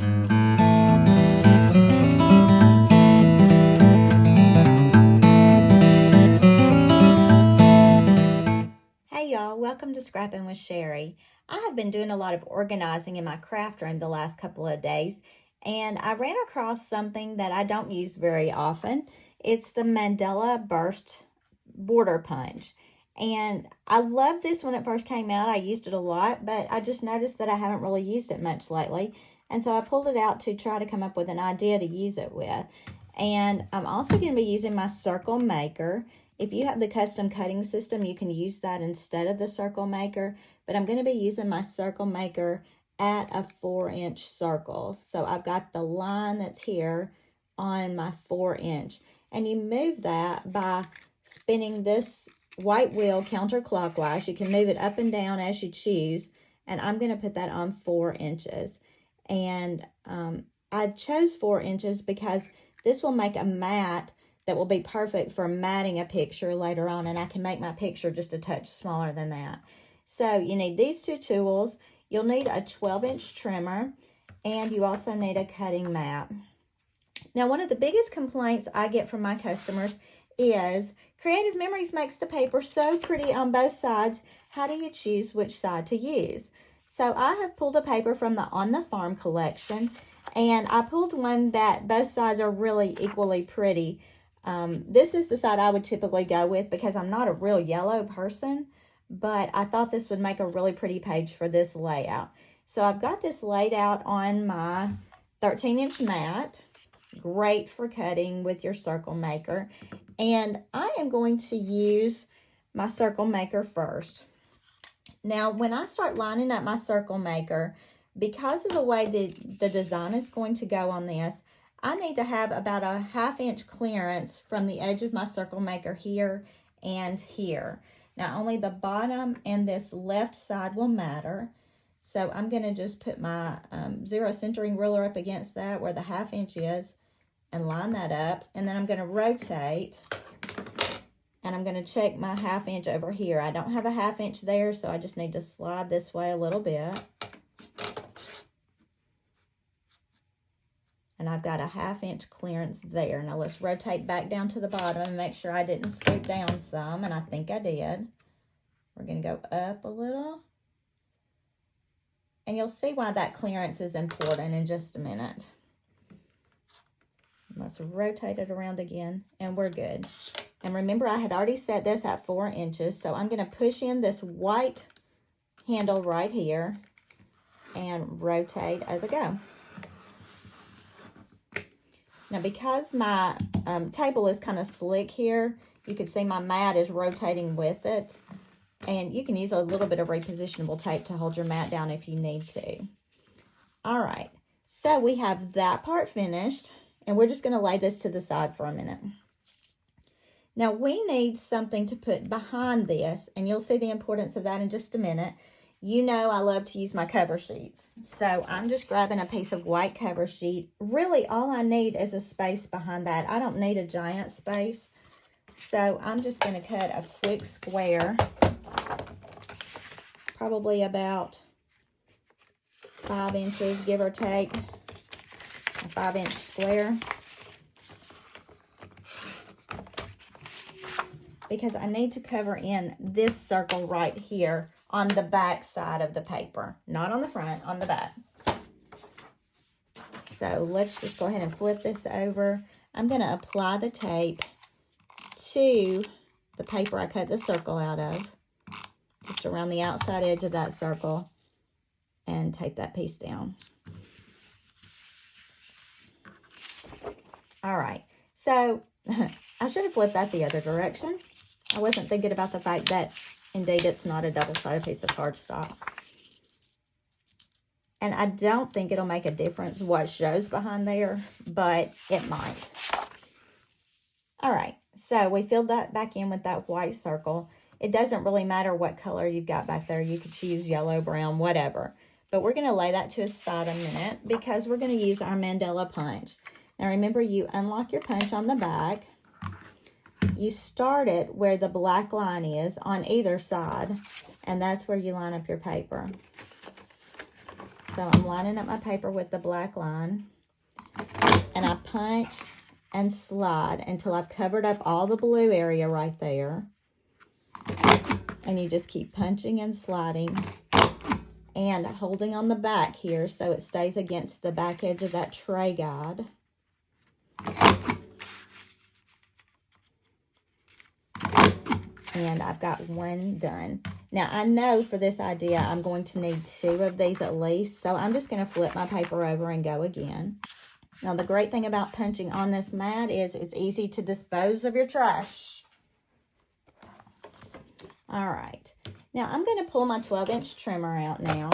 Hey y'all, welcome to Scrappin with Sheri. I have been doing a lot of organizing in my craft room the last couple of days, and I ran across something that I don't use very often. It's the Mandala Burst Border Punch. And I loved this when it first came out. I used it a lot, but I just noticed that I haven't really used it much lately. And so I pulled it out to try to come up with an idea to use it with. And I'm also going to be using my circle maker. If you have the custom cutting system, you can use that instead of the circle maker. But I'm going to be using my circle maker at a 4-inch circle. So I've got the line that's here on my 4-inch. And you move that by spinning this white wheel counterclockwise. You can move it up and down as you choose. And I'm going to put that on 4 inches. And I chose 4 inches because this will make a mat that will be perfect for matting a picture later on, and I can make my picture just a touch smaller than that. So you need these two tools. You'll need a 12-inch trimmer, and you also need a cutting mat. Now, one of the biggest complaints I get from my customers is Creative Memories makes the paper so pretty on both sides. How do you choose which side to use? So I have pulled a paper from the On the Farm collection, and I pulled one that both sides are really equally pretty. This is the side I would typically go with because I'm not a real yellow person, but I thought this would make a really pretty page for this layout. So I've got this laid out on my 13-inch mat, great for cutting with your circle maker. And I am going to use my circle maker first. Now, when I start lining up my circle maker, because of the way the design is going to go on this, I need to have about a 1/2-inch clearance from the edge of my circle maker here and here. Now, only the bottom and this left side will matter. So I'm going to just put my zero centering ruler up against that where the 1/2 inch is and line that up. And then I'm going to rotate and I'm going to check my 1/2 inch over here. I don't have a 1/2 inch there, so I just need to slide this way a little bit. And I've got a 1/2 inch clearance there. Now let's rotate back down to the bottom and make sure I didn't scoot down some, and I think I did. We're going to go up a little. And you'll see why that clearance is important in just a minute. Let's rotate it around again, and we're good. And remember, I had already set this at 4 inches, so I'm going to push in this white handle right here and rotate as I go. Now, because my table is kind of slick here, you can see my mat is rotating with it. And you can use a little bit of repositionable tape to hold your mat down if you need to. All right, so we have that part finished, and we're just going to lay this to the side for a minute. Now, we need something to put behind this, and you'll see the importance of that in just a minute. You know I love to use my cover sheets. So I'm just grabbing a piece of white cover sheet. Really, all I need is a space behind that. I don't need a giant space. So I'm just going to cut a quick square, probably about 5 inches, give or take, a 5-inch square. Because I need to cover in this circle right here on the back side of the paper. Not on the front, on the back. So let's just go ahead and flip this over. I'm going to apply the tape to the paper I cut the circle out of. Just around the outside edge of that circle. And tape that piece down. All right. So I should have flipped that the other direction. I wasn't thinking about the fact that, indeed, it's not a double-sided piece of cardstock. And I don't think it'll make a difference what shows behind there, but it might. All right, so we filled that back in with that white circle. It doesn't really matter what color you've got back there. You could choose yellow, brown, whatever. But we're going to lay that to the side a minute because we're going to use our Mandala punch. Now, remember, you unlock your punch on the back. You start it where the black line is on either side, and that's where you line up your paper. So I'm lining up my paper with the black line, and I punch and slide until I've covered up all the blue area right there. And you just keep punching and sliding and holding on the back here so it stays against the back edge of that tray guide. And I've got one done. Now, I know for this idea, I'm going to need 2 of these at least, so I'm just going to flip my paper over and go again. Now, the great thing about punching on this mat is it's easy to dispose of your trash. All right. Now, I'm going to pull my 12-inch trimmer out now,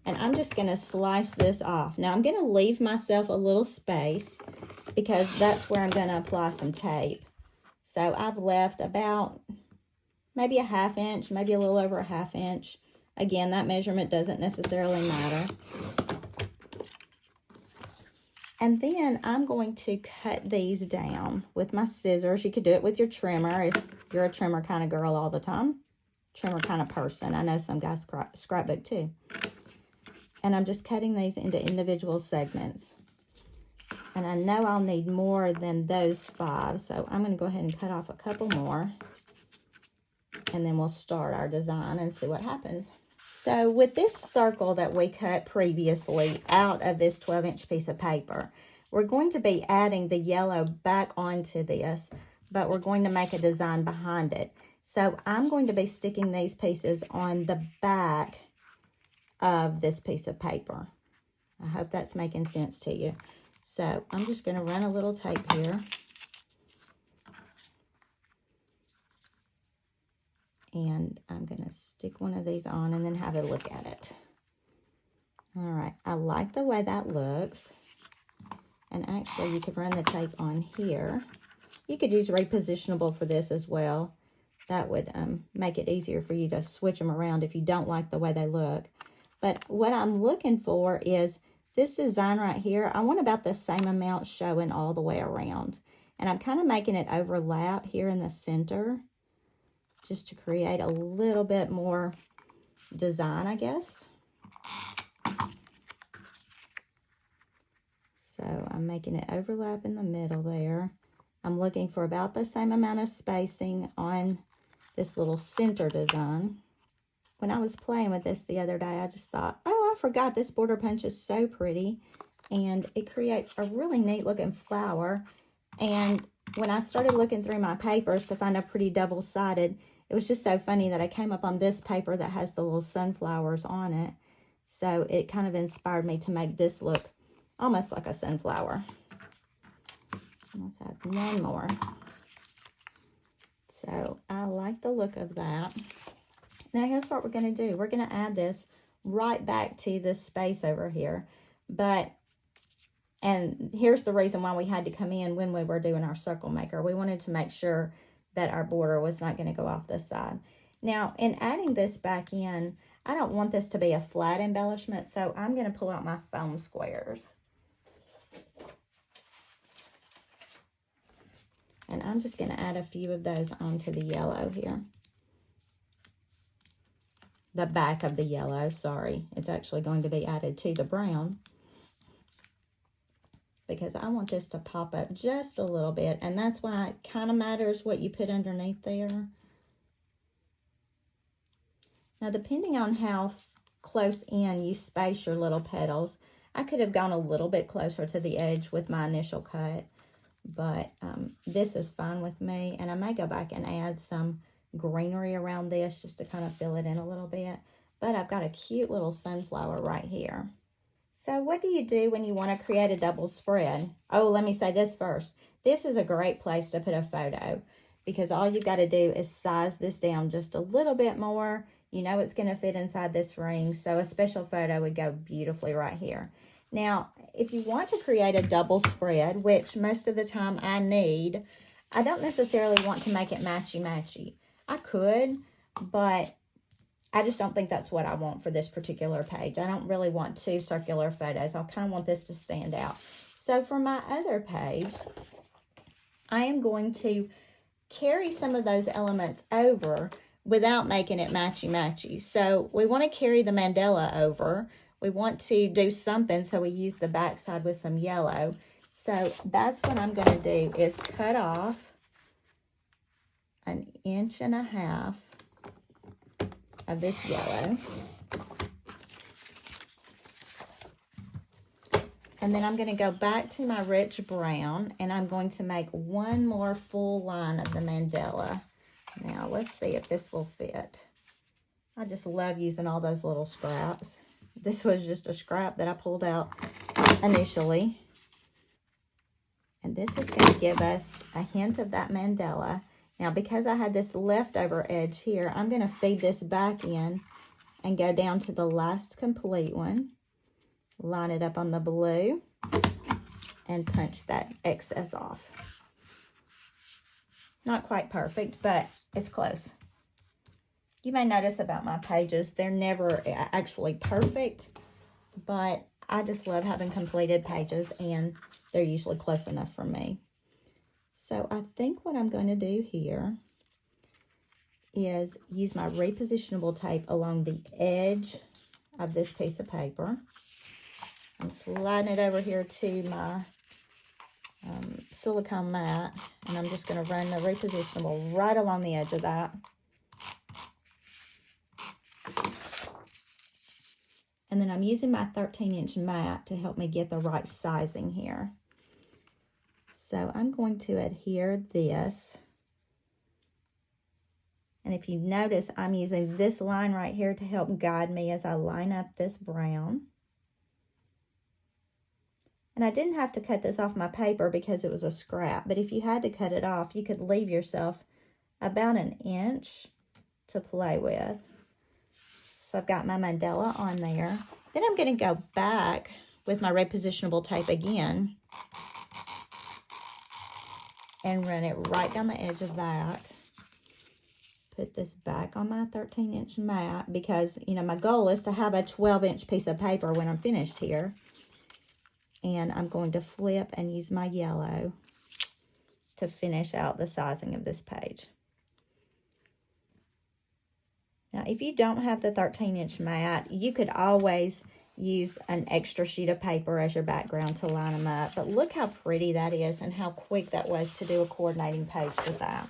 and I'm just going to slice this off. Now, I'm going to leave myself a little space because that's where I'm going to apply some tape. So, I've left about maybe a 1/2 inch, maybe a little over a 1/2 inch. Again, that measurement doesn't necessarily matter. And then I'm going to cut these down with my scissors. You could do it with your trimmer if you're a trimmer kind of girl all the time. Trimmer kind of person. I know some guys scrapbook too. And I'm just cutting these into individual segments. And I know I'll need more than those 5. So I'm going to go ahead and cut off a couple more. And then we'll start our design and see what happens. So with this circle that we cut previously out of this 12-inch piece of paper, we're going to be adding the yellow back onto this, but we're going to make a design behind it. So I'm going to be sticking these pieces on the back of this piece of paper. I hope that's making sense to you. So I'm just going to run a little tape here. And I'm going to stick one of these on and then have a look at it. All right, I like the way that looks. And actually, you could run the tape on here. You could use repositionable for this as well. That would make it easier for you to switch them around if you don't like the way they look. But what I'm looking for is this design right here. I want about the same amount showing all the way around. And I'm kind of making it overlap here in the center, just to create a little bit more design, I guess. So I'm making it overlap in the middle there. I'm looking for about the same amount of spacing on this little center design. When I was playing with this the other day, I just thought, oh, I forgot this border punch is so pretty. And it creates a really neat looking flower. And when I started looking through my papers to find a pretty double-sided, it was just so funny that I came up on this paper that has the little sunflowers on it. So it kind of inspired me to make this look almost like a sunflower. Let's add one more. So I like the look of that. Now here's what we're going to do. We're going to add this right back to this space over here. And here's the reason why we had to come in when we were doing our circle maker. We wanted to make sure that our border was not going to go off this side. Now, in adding this back in, I don't want this to be a flat embellishment, so I'm going to pull out my foam squares. And I'm just going to add a few of those onto the yellow here. The back of the yellow, sorry. It's actually going to be added to the brown, because I want this to pop up just a little bit, and that's why it kind of matters what you put underneath there. Now, depending on how close in you space your little petals, I could have gone a little bit closer to the edge with my initial cut, but this is fine with me, and I may go back and add some greenery around this just to kind of fill it in a little bit, but I've got a cute little sunflower right here. So what do you do when you want to create a double spread? Oh, let me say this first. This is a great place to put a photo, because all you've got to do is size this down just a little bit more. You know it's going to fit inside this ring, so a special photo would go beautifully right here. Now, if you want to create a double spread, which most of the time I need, I don't necessarily want to make it matchy-matchy. I could, but I just don't think that's what I want for this particular page. I don't really want 2 circular photos. I kind of want this to stand out. So for my other page, I am going to carry some of those elements over without making it matchy-matchy. So we want to carry the mandala over we want to do something, so we use the back side with some yellow. So that's what I'm going to do, is cut off 1.5 inches of this yellow. And then I'm going to go back to my rich brown, and I'm going to make one more full line of the mandala. Now, let's see if this will fit. I just love using all those little scraps. This was just a scrap that I pulled out initially. And this is going to give us a hint of that mandala. Now, because I had this leftover edge here, I'm going to feed this back in and go down to the last complete one. Line it up on the blue and punch that excess off. Not quite perfect, but it's close. You may notice about my pages, they're never actually perfect, but I just love having completed pages, and they're usually close enough for me. So I think what I'm going to do here is use my repositionable tape along the edge of this piece of paper. I'm sliding it over here to my silicone mat, and I'm just going to run the repositionable right along the edge of that. And then I'm using my 13-inch mat to help me get the right sizing here. So I'm going to adhere this. And if you notice, I'm using this line right here to help guide me as I line up this brown. And I didn't have to cut this off my paper because it was a scrap. But if you had to cut it off, you could leave yourself about 1 inch to play with. So I've got my mandala on there. Then I'm going to go back with my repositionable tape again and run it right down the edge of that. Put this back on my 13-inch mat because, you know, my goal is to have a 12-inch piece of paper when I'm finished here. And I'm going to flip and use my yellow to finish out the sizing of this page. Now, if you don't have the 13-inch mat, you could always use an extra sheet of paper as your background to line them up. But look how pretty that is and how quick that was to do a coordinating page with that.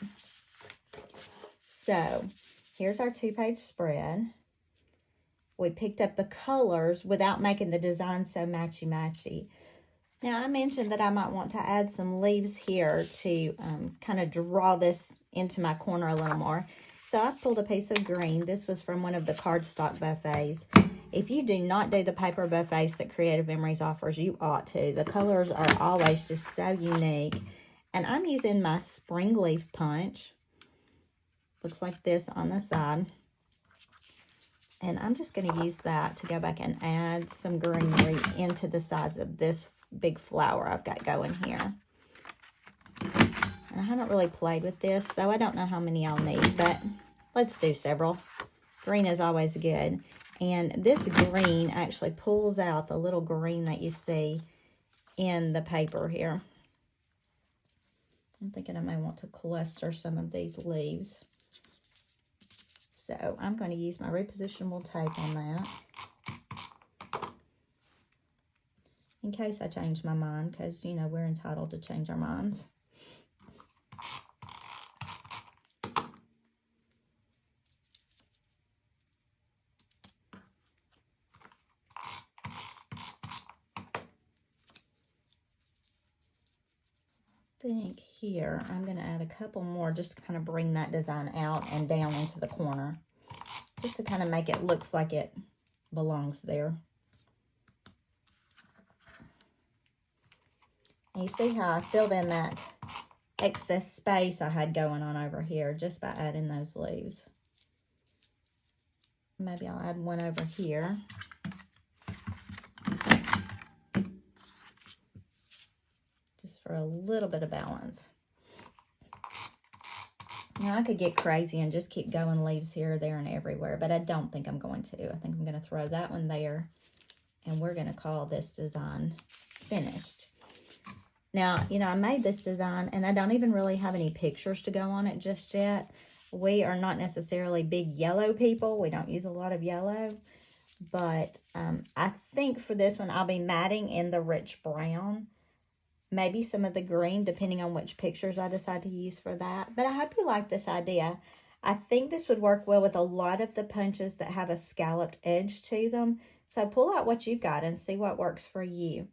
So, here's our 2-page spread. We picked up the colors without making the design so matchy-matchy. Now, I mentioned that I might want to add some leaves here to kind of draw this into my corner a little more. So I pulled a piece of green. This was from one of the cardstock buffets. If you do not do the paper buffets that Creative Memories offers, you ought to. The colors are always just so unique. And I'm using my spring leaf punch. Looks like this on the side. And I'm just going to use that to go back and add some greenery into the sides of this big flower I've got going here. And I haven't really played with this, so I don't know how many I'll need, but let's do several. Green is always good. And this green actually pulls out the little green that you see in the paper here. I'm thinking I may want to cluster some of these leaves. So I'm going to use my repositionable tape on that. In case I change my mind, because, you know, we're entitled to change our minds. I think here I'm going to add a couple more just to kind of bring that design out and down into the corner, just to kind of make it look like it belongs there. And you see how I filled in that excess space I had going on over here just by adding those leaves. Maybe I'll add one over here. For a little bit of balance. Now, I could get crazy and just keep going leaves here, there, and everywhere, but I don't think I'm going to. I think I'm going to throw that one there, and we're going to call this design finished. Now, you know, I made this design, and I don't even really have any pictures to go on it just yet. We are not necessarily big yellow people. We don't use a lot of yellow, But I think for this one, I'll be matting in the rich brown. Maybe some of the green, depending on which pictures I decide to use for that. But I hope you like this idea. I think this would work well with a lot of the punches that have a scalloped edge to them. So pull out what you've got and see what works for you.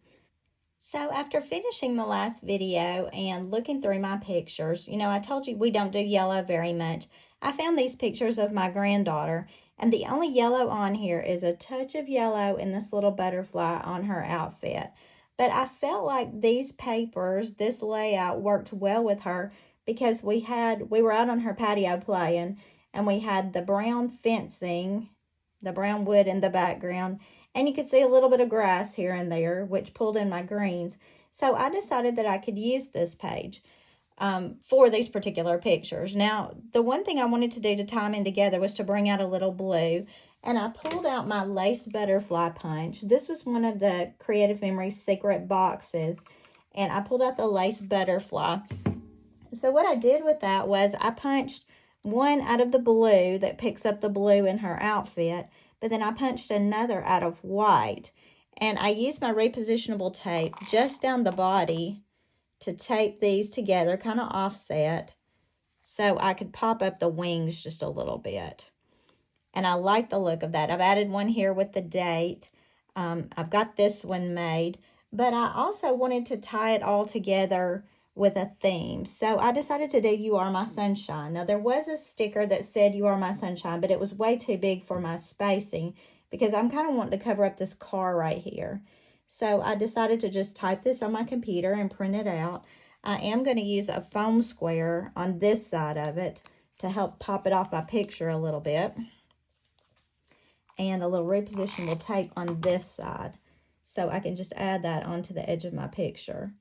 So after finishing the last video and looking through my pictures, you know, I told you we don't do yellow very much. I found these pictures of my granddaughter, and the only yellow on here is a touch of yellow in this little butterfly on her outfit. But I felt like these papers, this layout worked well with her because we were out on her patio playing, and we had the brown fencing, the brown wood in the background, and you could see a little bit of grass here and there, which pulled in my greens. So I decided that I could use this page for these particular pictures. Now, the one thing I wanted to do to tie them in together was to bring out a little blue. And I pulled out my lace butterfly punch. This was one of the Creative Memories secret boxes. And I pulled out the lace butterfly. So what I did with that was I punched one out of the blue that picks up the blue in her outfit. But then I punched another out of white. And I used my repositionable tape just down the body to tape these together, kind of offset, so I could pop up the wings just a little bit. And I like the look of that. I've added one here with the date. I've got this one made. But I also wanted to tie it all together with a theme. So I decided to do You Are My Sunshine. Now, there was a sticker that said You Are My Sunshine, but it was way too big for my spacing because I'm kind of wanting to cover up this car right here. So I decided to just type this on my computer and print it out. I am going to use a foam square on this side of it to help pop it off my picture a little bit. And a little repositionable tape on this side. So I can just add that onto the edge of my picture.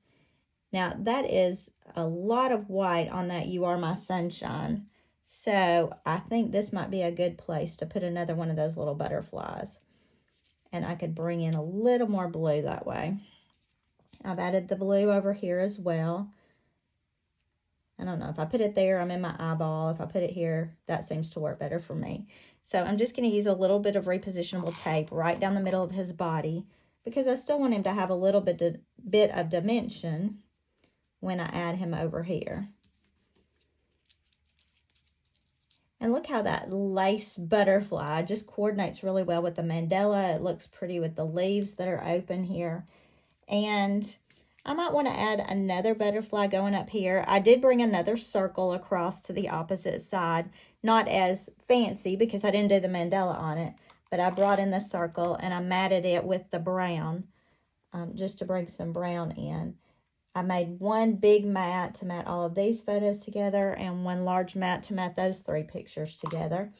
Now, that is a lot of white on that You Are My Sunshine. So I think this might be a good place to put another one of those little butterflies. And I could bring in a little more blue that way. I've added the blue over here as well. I don't know, if I put it there, I'm in my eyeball. If I put it here, that seems to work better for me. So I'm just going to use a little bit of repositionable tape right down the middle of his body because I still want him to have a little bit of dimension when I add him over here. And look how that lace butterfly just coordinates really well with the mandala. It looks pretty with the leaves that are open here. And I might want to add another butterfly going up here. I did bring another circle across to the opposite side. Not as fancy because I didn't do the mandala on it. But I brought in the circle and I matted it with the brown just to bring some brown in. I made one big mat to mat all of these photos together and one large mat to mat those three pictures together.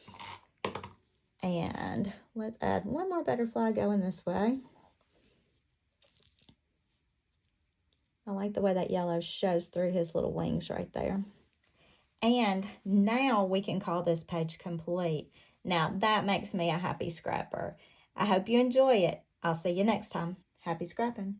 And let's add one more butterfly going this way. I like the way that yellow shows through his little wings right there. And now we can call this page complete. Now that makes me a happy scrapper. I hope you enjoy it. I'll see you next time. Happy scrapping.